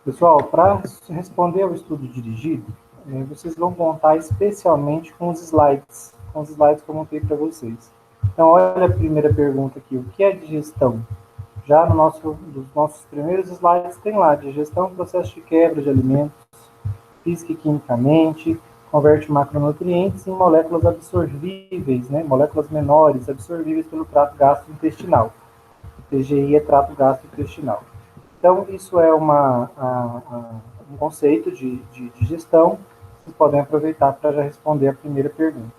Pessoal, para responder ao estudo dirigido, vocês vão contar especialmente com os slides que eu montei para vocês. Então, olha a primeira pergunta aqui, o que é digestão? Já nos nossos primeiros slides tem lá, digestão, processo de quebra de alimentos, física e quimicamente, converte macronutrientes em moléculas absorvíveis, né, moléculas menores, absorvíveis pelo trato gastrointestinal. O TGI é trato gastrointestinal. Então, isso é um conceito de gestão. Vocês podem aproveitar para já responder a primeira pergunta.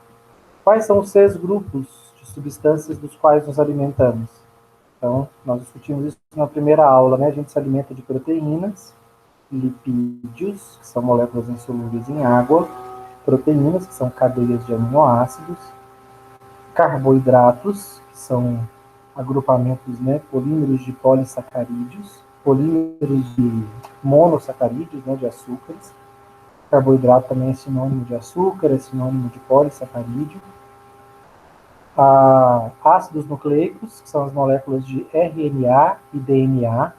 Quais são os 6 grupos de substâncias dos quais nos alimentamos? Então, nós discutimos isso na primeira aula, né? A gente se alimenta de proteínas, lipídios, que são moléculas insolúveis em água, proteínas, que são cadeias de aminoácidos, carboidratos, que são agrupamentos, né, polímeros de polissacarídeos, polímeros de monossacarídeos, né, de açúcares. Carboidrato também é sinônimo de açúcar, é sinônimo de polissacarídeo. Ácidos nucleicos, que são as moléculas de RNA e DNA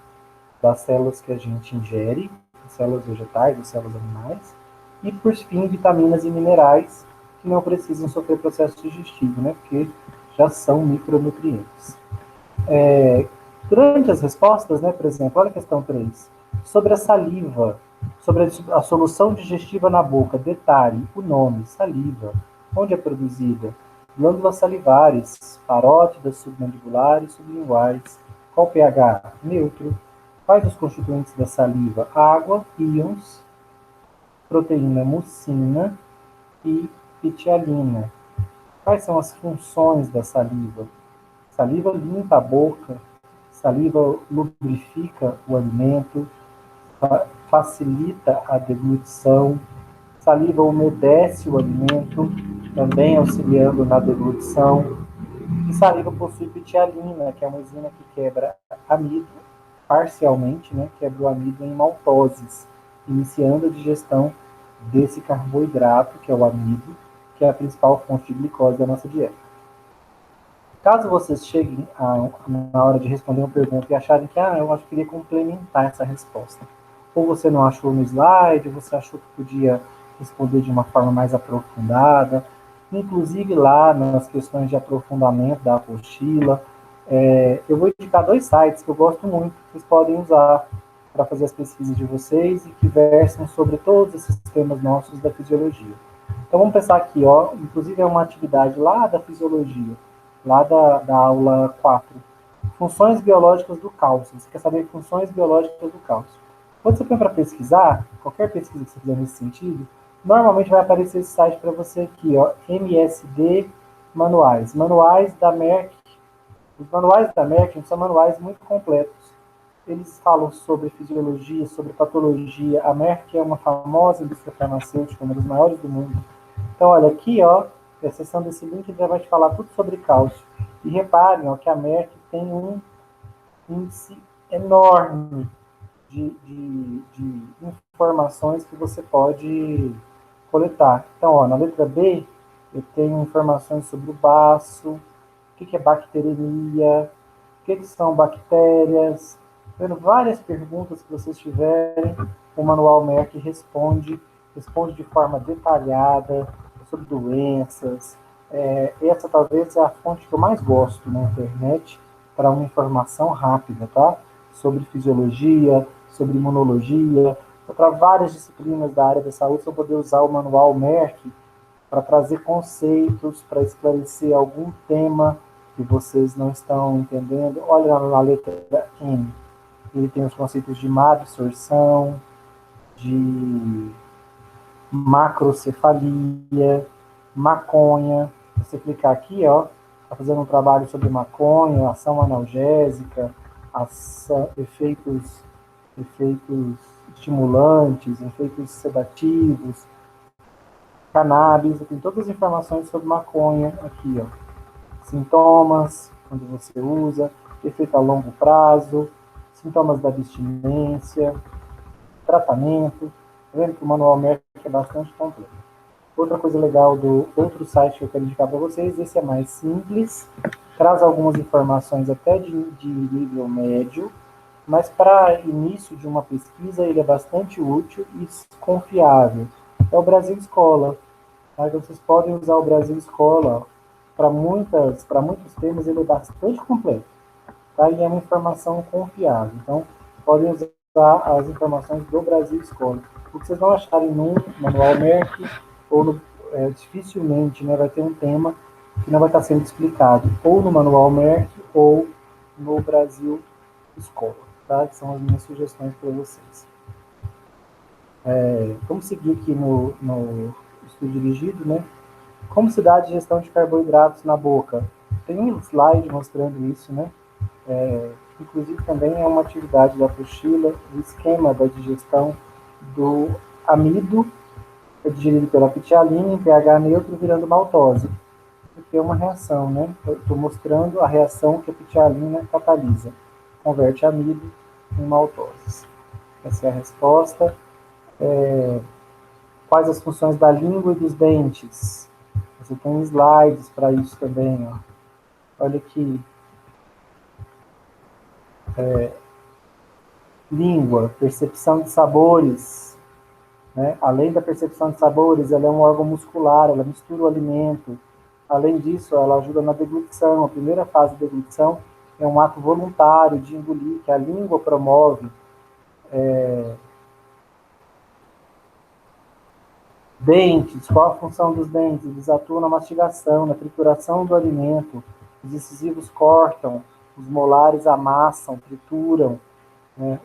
das células que a gente ingere, células vegetais ou células animais. E, por fim, vitaminas e minerais, que não precisam sofrer processo digestivo, né, porque já são micronutrientes. Durante as respostas, né, por exemplo, olha a questão 3, sobre a saliva, sobre a solução digestiva na boca, detalhe, o nome, saliva, onde é produzida? Glândulas salivares, parótidas, submandibulares, sublinguais. Qual o pH? Neutro. Quais os constituintes da saliva? Água, íons, proteína mucina e pitialina. Quais são as funções da saliva? Saliva limpa a boca, saliva lubrifica o alimento, facilita a deglutição, saliva umedece o alimento, também auxiliando na deglutição. E saliva possui pitialina, que é uma enzima que quebra amido, parcialmente, né, quebra o amido em maltoses, iniciando a digestão desse carboidrato, que é o amido, que é a principal fonte de glicose da nossa dieta. Caso vocês cheguem na hora de responder uma pergunta e acharem que eu acho que queria complementar essa resposta, ou você não achou no slide, você achou que podia responder de uma forma mais aprofundada, inclusive lá nas questões de aprofundamento da apostila, eu vou indicar 2 sites que eu gosto muito, que vocês podem usar para fazer as pesquisas de vocês e que versam sobre todos esses temas nossos da fisiologia. Então vamos pensar aqui, ó, inclusive é uma atividade lá da fisiologia, lá da aula 4. Funções biológicas do cálcio. Você quer saber funções biológicas do cálcio. Quando você põe para pesquisar, qualquer pesquisa que você fizer nesse sentido, normalmente vai aparecer esse site para você aqui, ó, MSD Manuais. Manuais da Merck. Os manuais da Merck são manuais muito completos. Eles falam sobre fisiologia, sobre patologia. A Merck é uma famosa indústria farmacêutica, uma das maiores do mundo. Então, olha, aqui, ó, acessando esse link, ele já vai te falar tudo sobre cálcio. E reparem, ó, que a Merck tem um índice enorme de informações que você pode coletar. Então, ó, na letra B, eu tenho informações sobre o baço, o que é bacteremia, o que são bactérias. Vendo várias perguntas que vocês tiverem, o Manual Merck responde de forma detalhada sobre doenças. Essa talvez é a fonte que eu mais gosto na internet para uma informação rápida, tá? Sobre fisiologia, sobre imunologia, para várias disciplinas da área da saúde, você vai poder usar o Manual Merck para trazer conceitos, para esclarecer algum tema que vocês não estão entendendo. Olha na letra N. Ele tem os conceitos de má absorção, de macrocefalia, maconha. Se você clicar aqui, ó, está fazendo um trabalho sobre maconha, ação analgésica, efeitos estimulantes, efeitos sedativos, cannabis, tem todas as informações sobre maconha aqui, ó. Sintomas, quando você usa, efeito a longo prazo, sintomas da abstinência, tratamento. Tá vendo que o Manual Merck é bastante completo. Outra coisa legal do outro site que eu quero indicar para vocês, esse é mais simples, traz algumas informações até de nível médio, mas para início de uma pesquisa ele é bastante útil e confiável. É o Brasil Escola. Tá? Vocês podem usar o Brasil Escola para muitos temas, ele é bastante completo. Tá? E é uma informação confiável. Então, podem usar as informações do Brasil Escola. O que vocês não acharem no manual MERC, ou dificilmente, né, vai ter um tema que não vai estar sendo explicado, ou no manual MERC, ou no Brasil Escola. Tá? Que são as minhas sugestões para vocês. Vamos seguir aqui no estudo dirigido, né? Como se dá a digestão de carboidratos na boca? Tem um slide mostrando isso, né? Inclusive também é uma atividade da apostila, o esquema da digestão do amido, é digerido pela pitialina em pH neutro, virando maltose. Porque é uma reação, né? Eu estou mostrando a reação que a pitialina catalisa. Converte amido em maltose. Essa é a resposta. Quais as funções da língua e dos dentes? Você tem slides para isso também, ó. Olha aqui. Língua, percepção de sabores. Né? Além da percepção de sabores, ela é um órgão muscular, ela mistura o alimento. Além disso, ela ajuda na deglutição. A primeira fase da deglutição é um ato voluntário de engolir, que a língua promove. Dentes, qual a função dos dentes? Eles atuam na mastigação, na trituração do alimento. Os incisivos cortam, os molares amassam, trituram, né?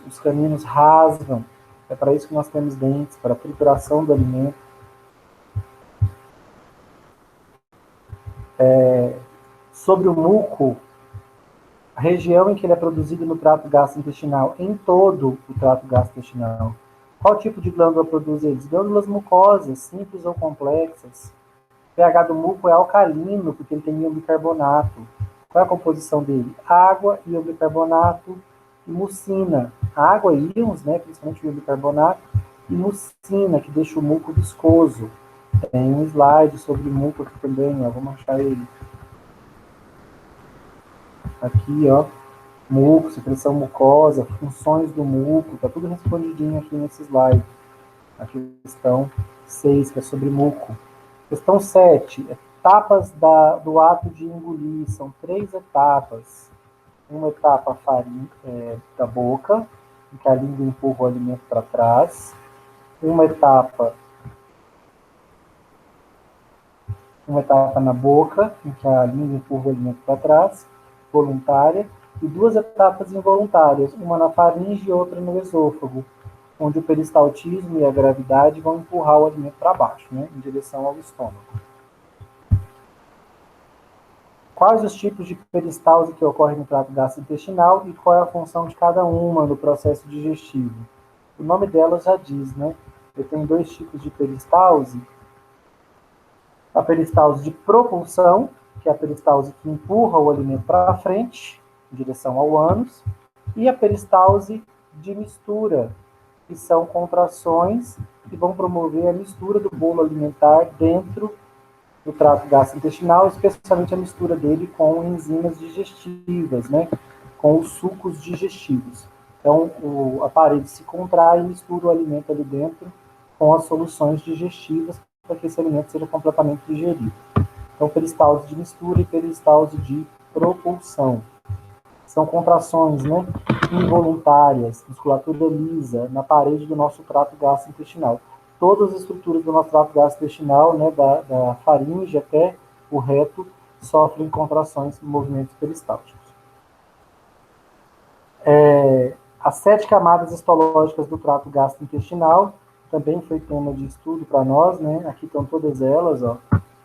Os caninos rasgam. É para isso que nós temos dentes, para a trituração do alimento. Sobre o muco, a região em que ele é produzido no trato gastrointestinal, em todo o trato gastrointestinal. Qual tipo de glândula produz eles? Glândulas mucosas, simples ou complexas. O pH do muco é alcalino, porque ele tem íon bicarbonato. Qual é a composição dele? Água, íon bicarbonato e mucina. Água e íons, né, principalmente o íon bicarbonato, e mucina, que deixa o muco viscoso. Tem um slide sobre o muco aqui também, ó, vamos achar ele. Aqui, ó, muco, secreção mucosa, funções do muco, tá tudo respondidinho aqui nesse slide. A questão 6, que é sobre muco. Questão 7, etapas do ato de engolir, são 3 etapas. Uma etapa da boca, em que a língua empurra o alimento para trás. Uma etapa na boca, em que a língua empurra o alimento para trás, voluntária, e 2 etapas involuntárias, uma na faringe e outra no esôfago, onde o peristaltismo e a gravidade vão empurrar o alimento para baixo, né, em direção ao estômago. Quais os tipos de peristalse que ocorrem no trato gastrointestinal e qual é a função de cada uma no processo digestivo? O nome delas já diz, né? Eu tenho 2 tipos de peristalse. A peristalse de propulsão, que é a peristalse que empurra o alimento para frente, em direção ao ânus, e a peristalse de mistura, que são contrações que vão promover a mistura do bolo alimentar dentro do trato gastrointestinal, especialmente a mistura dele com enzimas digestivas, né? Com os sucos digestivos. Então, a parede se contrai e mistura o alimento ali dentro com as soluções digestivas para que esse alimento seja completamente digerido. Então, peristalse de mistura e peristalse de propulsão. São contrações, né, involuntárias, musculatura lisa na parede do nosso trato gastrointestinal. Todas as estruturas do nosso trato gastrointestinal, né, da faringe até o reto, sofrem contrações em movimentos peristálticos. As 7 camadas histológicas do trato gastrointestinal também foi tema de estudo para nós, né? Aqui estão todas elas, ó.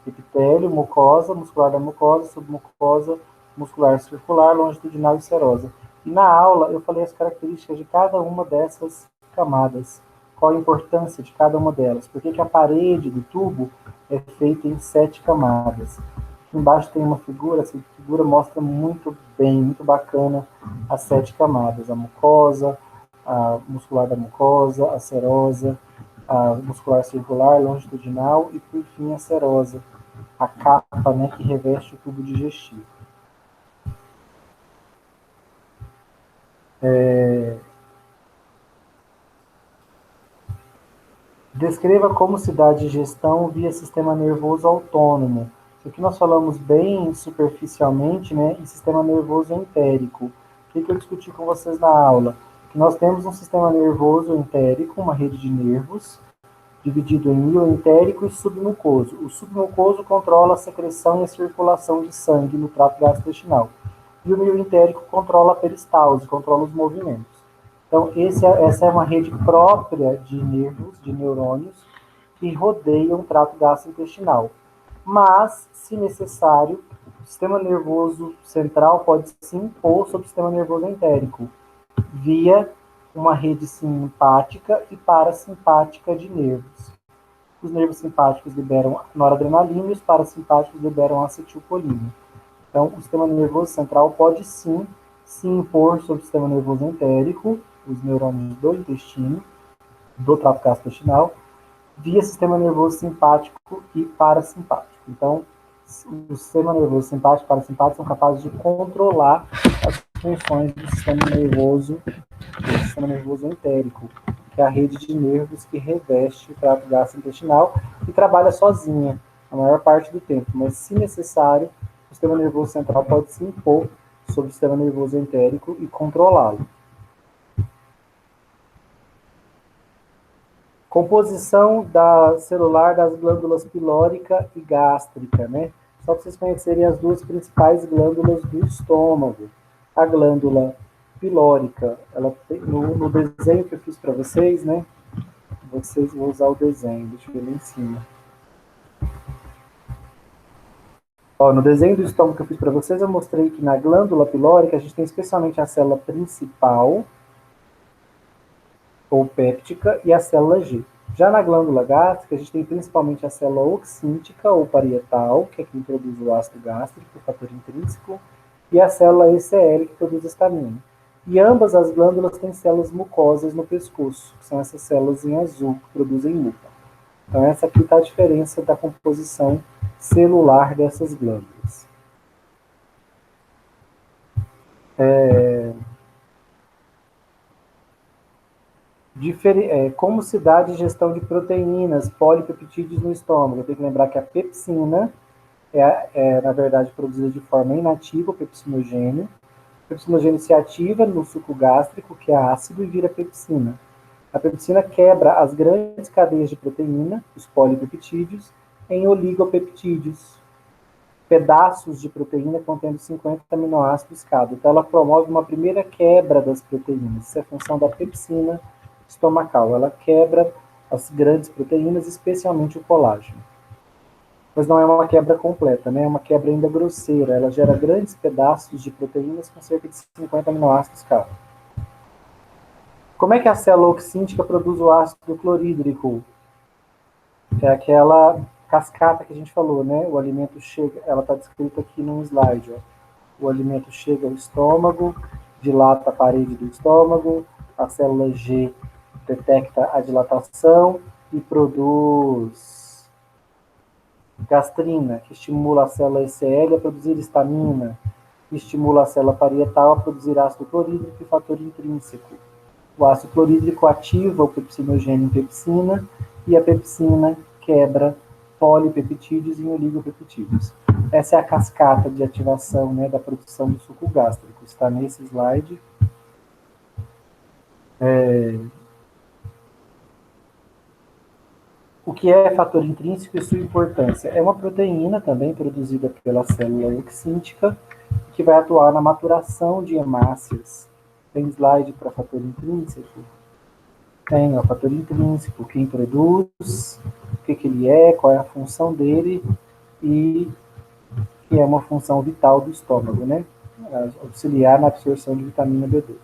Epitélio, mucosa, muscular da mucosa, submucosa, muscular circular, longitudinal e serosa. E na aula eu falei as características de cada uma dessas camadas. Qual a importância de cada uma delas? Por que a parede do tubo é feita em 7 camadas? Aqui embaixo tem uma figura, essa figura mostra muito bem, muito bacana as 7 camadas. A mucosa, a muscular da mucosa, a serosa, a muscular circular, longitudinal e, por fim, a serosa, a capa, né, que reveste o tubo digestivo. Descreva como se dá a digestão via sistema nervoso autônomo. Isso aqui nós falamos bem superficialmente, né, em sistema nervoso entérico. O que eu discuti com vocês na aula? Que nós temos um sistema nervoso entérico, uma rede de nervos, dividido em mioentérico e submucoso. O submucoso controla a secreção e a circulação de sangue no trato gastrointestinal. E o mioentérico controla a peristalse, controla os movimentos. Então, essa é uma rede própria de nervos, de neurônios, que rodeiam o trato gastrointestinal. Mas, se necessário, o sistema nervoso central pode se impor sobre o sistema nervoso entérico, via uma rede simpática e parasimpática de nervos. Os nervos simpáticos liberam noradrenalina e os parasimpáticos liberam acetilcolina. Então, o sistema nervoso central pode sim se impor sobre o sistema nervoso entérico, os neurônios do intestino, do trato gastrointestinal, via sistema nervoso simpático e parasimpático. Então, o sistema nervoso simpático e parasimpático são capazes de controlar as funções do sistema nervoso entérico, que é a rede de nervos que reveste o trato gastrointestinal e trabalha sozinha a maior parte do tempo, mas se necessário, o sistema nervoso central pode se impor sobre o sistema nervoso entérico e controlá-lo. Composição celular das glândulas pilórica e gástrica, né? Só para vocês conhecerem as duas principais glândulas do estômago. A glândula pilórica, ela tem, no desenho que eu fiz para vocês, né? Vocês vão usar o desenho, deixa eu ver lá em cima. Ó, no desenho do estômago que eu fiz para vocês, eu mostrei que na glândula pilórica a gente tem especialmente a célula principal, ou péptica, e a célula G. Já na glândula gástrica, a gente tem principalmente a célula oxíntica ou parietal, que é quem produz o ácido gástrico, o fator intrínseco, e a célula ECL, que produz histamina. E ambas as glândulas têm células mucosas no pescoço, que são essas células em azul, que produzem muca. Então, essa aqui está a diferença da composição celular dessas glândulas. Como se dá a digestão de proteínas, polipeptídeos no estômago? Tem que lembrar que a pepsina na verdade, produzida de forma inativa, o pepsinogênio. O pepsinogênio se ativa no suco gástrico, que é ácido, e vira pepsina. A pepsina quebra as grandes cadeias de proteína, os polipeptídeos, em oligopeptídeos, pedaços de proteína contendo 50 aminoácidos cada. Então, ela promove uma primeira quebra das proteínas. Isso é a função da pepsina estomacal. Ela quebra as grandes proteínas, especialmente o colágeno. Mas não é uma quebra completa, né? É uma quebra ainda grosseira. Ela gera grandes pedaços de proteínas com cerca de 50 aminoácidos cada. Como é que a célula oxíntica produz o ácido clorídrico? É aquela cascata que a gente falou, né? O alimento chega, ela está descrita aqui num slide, ó. O alimento chega ao estômago, dilata a parede do estômago, a célula G detecta a dilatação e produz gastrina, que estimula a célula ECL a produzir histamina, que estimula a célula parietal a produzir ácido clorídrico e fator intrínseco. O ácido clorídrico ativa o pepsinogênio em pepsina e a pepsina quebra polipeptídeos em oligopeptídeos. Essa é a cascata de ativação, né, da produção do suco gástrico. Está nesse slide. O que é fator intrínseco e sua importância? É uma proteína também produzida pela célula oxíntica que vai atuar na maturação de hemácias. Tem slide para fator intrínseco? Tem, o fator intrínseco, quem produz, o que ele é, qual é a função dele e que é uma função vital do estômago, né? Auxiliar na absorção de vitamina B12.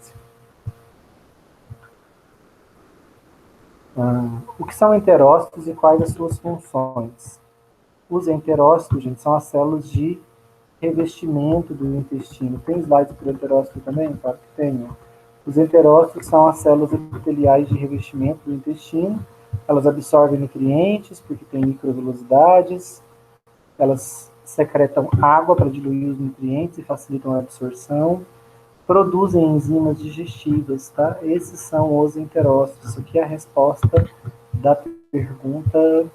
O que são enterócitos e quais as suas funções? Os enterócitos, gente, são as células de revestimento do intestino. Tem slide para o enterócito também? Claro que tem. Os enterócitos são as células epiteliais de revestimento do intestino. Elas absorvem nutrientes, porque tem microvelocidades. Elas secretam água para diluir os nutrientes e facilitam a absorção. produzem enzimas digestivas, tá? Esses são os enterócitos. Isso aqui é a resposta da pergunta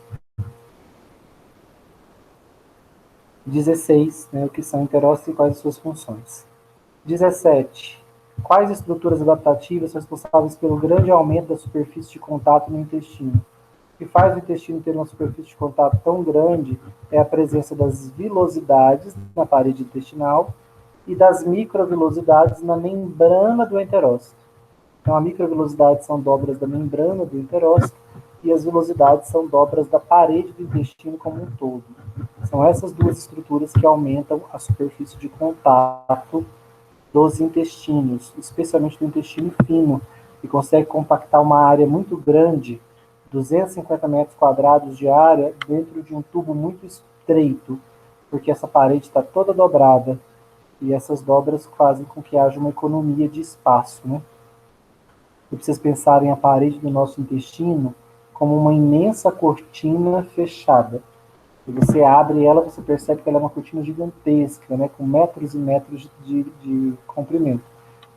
16, né? O que são enterócitos e quais as suas funções. 17. Quais estruturas adaptativas são responsáveis pelo grande aumento da superfície de contato no intestino? O que faz o intestino ter uma superfície de contato tão grande é a presença das vilosidades na parede intestinal e das microvilosidades na membrana do enterócito. Então, a microvilosidade são dobras da membrana do enterócito e as vilosidades são dobras da parede do intestino como um todo. São essas duas estruturas que aumentam a superfície de contato dos intestinos, especialmente do intestino fino, que consegue compactar uma área muito grande, 250 metros quadrados de área, dentro de um tubo muito estreito, porque essa parede está toda dobrada, e essas dobras fazem com que haja uma economia de espaço, né? E vocês pensarem a parede do nosso intestino como uma imensa cortina fechada. E você abre ela, você percebe que ela é uma cortina gigantesca, né, com metros e metros de comprimento.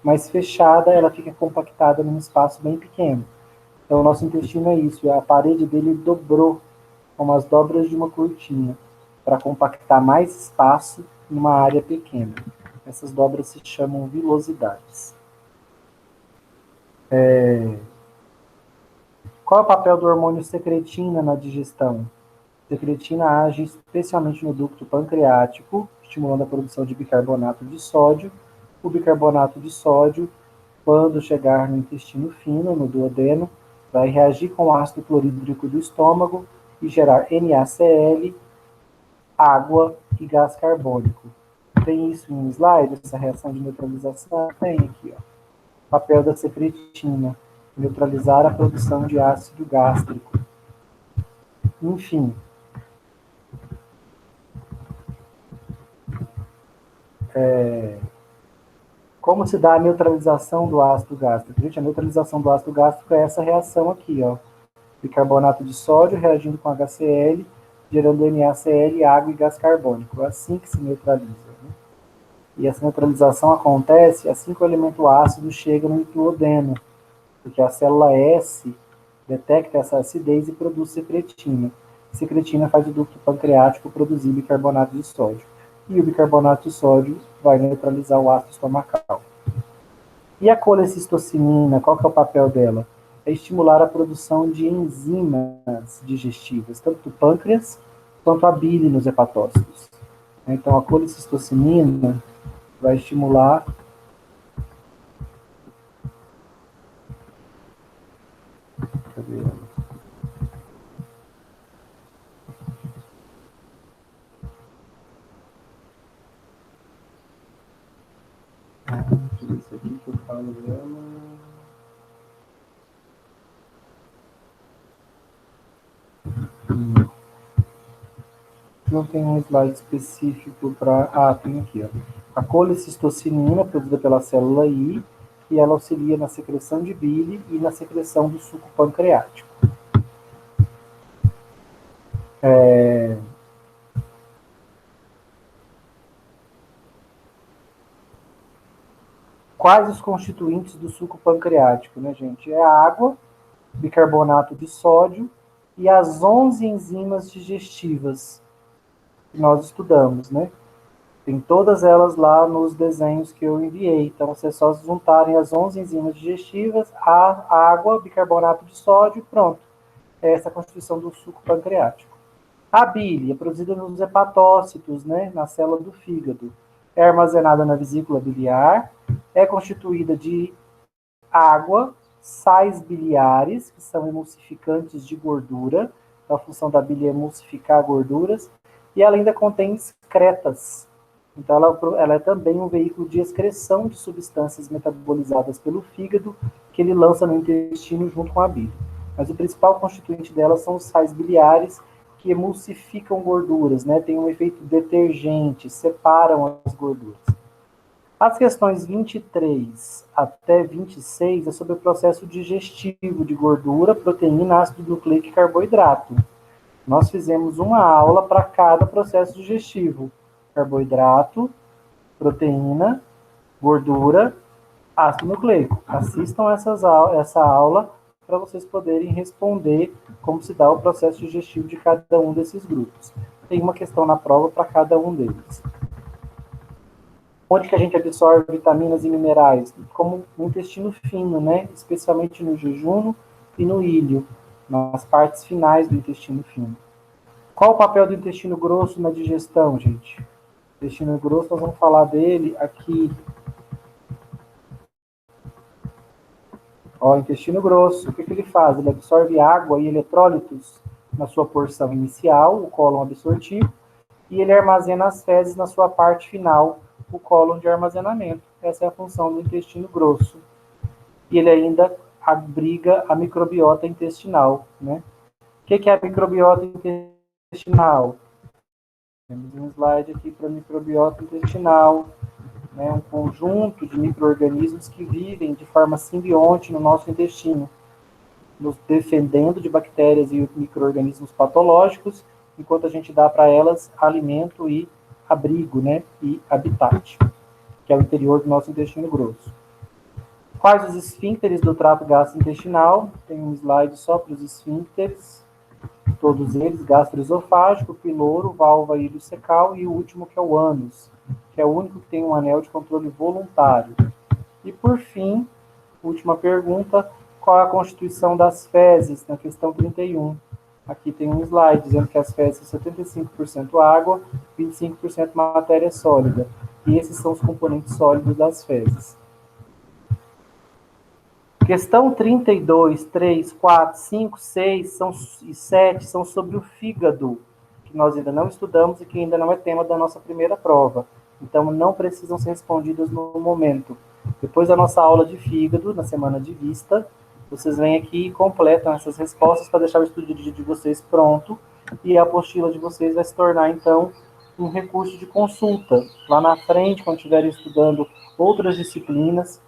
Mas fechada, ela fica compactada num espaço bem pequeno. Então, o nosso intestino é isso. A parede dele dobrou, como as dobras de uma cortina, para compactar mais espaço numa área pequena. Essas dobras se chamam vilosidades. Qual é o papel do hormônio secretina na digestão? A secretina age especialmente no ducto pancreático, estimulando a produção de bicarbonato de sódio. O bicarbonato de sódio, quando chegar no intestino fino, no duodeno, vai reagir com o ácido clorídrico do estômago e gerar NaCl, água e gás carbônico. Tem isso em um slide, essa reação de neutralização? Tem aqui, ó. Papel da secretina, neutralizar a produção de ácido gástrico. Enfim, como se dá a neutralização do ácido gástrico? Gente, a neutralização do ácido gástrico é essa reação aqui, ó. Bicarbonato de sódio reagindo com HCl, gerando NaCl, água e gás carbônico. É assim que se neutraliza, né? E essa neutralização acontece assim que o elemento ácido chega no duodeno, porque a célula S detecta essa acidez e produz secretina. Secretina faz o ducto pancreático produzir bicarbonato de sódio. E o bicarbonato de sódio vai neutralizar o ácido estomacal. E a colecistocinina, qual que é o papel dela? É estimular a produção de enzimas digestivas, tanto do pâncreas quanto a bile nos hepatócitos. Então, a colecistocinina vai estimular cadê ela? Isso aqui que eu falo dela. Não tem um slide específico para... Ah, tem aqui, ó. A colecistocinina, produzida pela célula I, e ela auxilia na secreção de bile e na secreção do suco pancreático. Quais os constituintes do suco pancreático, né, gente? É a água, bicarbonato de sódio e as 11 enzimas digestivas que nós estudamos, né? Tem todas elas lá nos desenhos que eu enviei. Então, vocês só juntarem as 11 enzimas digestivas, a água, bicarbonato de sódio, pronto. É essa a constituição do suco pancreático. A bile é produzida nos hepatócitos, né, na célula do fígado. É armazenada na vesícula biliar, é constituída de água, sais biliares, que são emulsificantes de gordura. Então, a função da bile é emulsificar gorduras. E ela ainda contém excretas. Então, ela é também um veículo de excreção de substâncias metabolizadas pelo fígado, que ele lança no intestino junto com a bile. Mas o principal constituinte dela são os sais biliares, que emulsificam gorduras, né? Tem um efeito detergente, separam as gorduras. As questões 23 até 26 é sobre o processo digestivo de gordura, proteína, ácido nucleico e carboidrato. Nós fizemos uma aula para cada processo digestivo: carboidrato, proteína, gordura Ácido nucleico. Assistam essa aula para vocês poderem responder como se dá o processo digestivo de cada um desses grupos. Tem uma questão na prova para cada um deles. Onde que a gente absorve vitaminas e minerais? Como no intestino fino, né? Especialmente no jejum e no ilho, nas partes finais do intestino fino. Qual o papel do intestino grosso na digestão, gente? O intestino grosso, nós vamos falar dele aqui. Ó, intestino grosso, o que ele faz? Ele absorve água e eletrólitos na sua porção inicial, o cólon absortivo, e ele armazena as fezes na sua parte final, o cólon de armazenamento. Essa é a função do intestino grosso. E ele ainda abriga a microbiota intestinal, né? O que é a microbiota intestinal? Temos um slide aqui para a microbiota intestinal, né? Um conjunto de micro-organismos que vivem de forma simbionte no nosso intestino, nos defendendo de bactérias e micro-organismos patológicos, enquanto a gente dá para elas alimento e abrigo, né? E habitat, que é o interior do nosso intestino grosso. Quais os esfíncteres do trato gastrointestinal? Tem um slide só para os esfíncteres, todos eles, gastroesofágico, piloro, válvula iliocecal e o último que é o ânus, que é o único que tem um anel de controle voluntário. E por fim, última pergunta, qual é a constituição das fezes, na questão 31. Aqui tem um slide dizendo que as fezes são 75% água, 25% matéria sólida. E esses são os componentes sólidos das fezes. Questão 32, 3, 4, 5, 6 e 7 são sobre o fígado, que nós ainda não estudamos e que ainda não é tema da nossa primeira prova. Então, não precisam ser respondidas no momento. Depois da nossa aula de fígado, na semana de vista, vocês vêm aqui e completam essas respostas para deixar o estudo de vocês pronto e a apostila de vocês vai se tornar, então, um recurso de consulta. Lá na frente, quando estiverem estudando outras disciplinas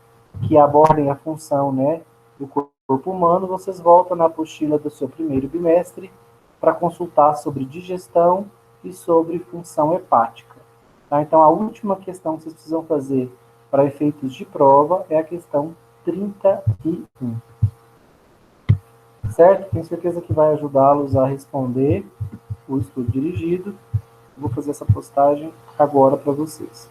que abordem a função, né, do corpo humano, vocês voltam na apostila do seu primeiro bimestre para consultar sobre digestão e sobre função hepática. Tá? Então, a última questão que vocês precisam fazer para efeitos de prova é a questão 31. Certo? Tenho certeza que vai ajudá-los a responder o estudo dirigido. Vou fazer essa postagem agora para vocês.